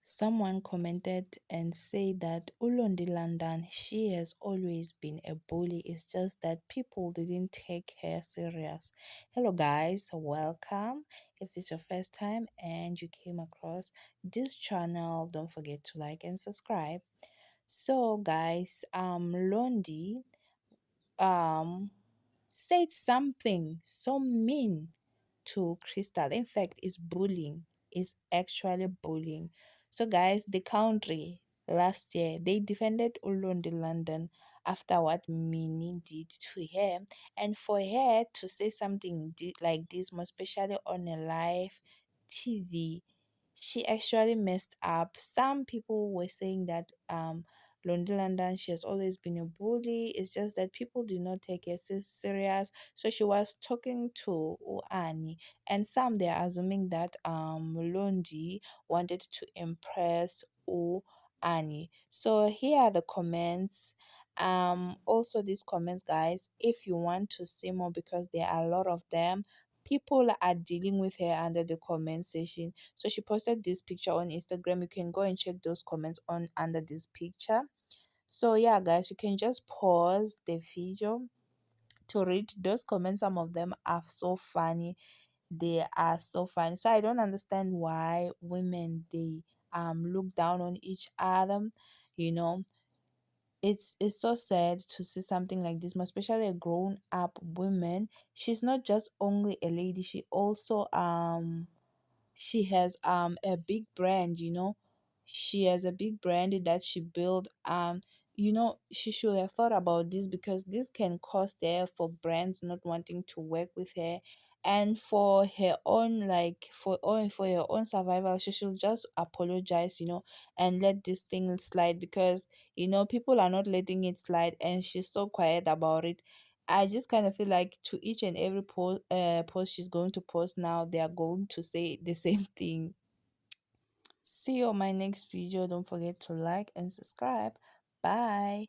Someone commented and said that Ulondi London, she has always been a bully. It's just that people didn't take her serious. Hello guys, welcome. If it's your first time and you came across this channel, don't forget to like and subscribe. So guys, Londi um said something so mean to Crystal. In fact, it's bullying. It's actually bullying. So, guys, the country last year they defended Ulundi London after what Minnie did to her, and for her to say something like this, more especially on a live TV, she actually messed up. Some people were saying that Lundi London, she has always been a bully. It's just that people do not take her serious. So she was talking to Annie, and some they are assuming that Londi wanted to impress Annie. So here are the comments. Also these comments, guys, if you want to see more, because there are a lot of them, people are dealing with her under the comment section. So she posted this picture on Instagram. You can go and check those comments on under this picture. So yeah, guys, you can just pause the video to read those comments. Some of them are so funny. They are so funny. So I don't understand why women they look down on each other. You know, it's so sad to see something like this, more especially a grown up woman. She's not just only a lady, she has a big brand, she has a big brand that she built. She should have thought about this, because this can cost her, for brands not wanting to work with her, and for her own, like for her own survival. She should just apologize, and let this thing slide, because people are not letting it slide, and she's so quiet about it. I just kind of feel like to each and every post she's going to post now, they are going to say the same thing. See you on my next video. Don't forget to like and subscribe. Bye.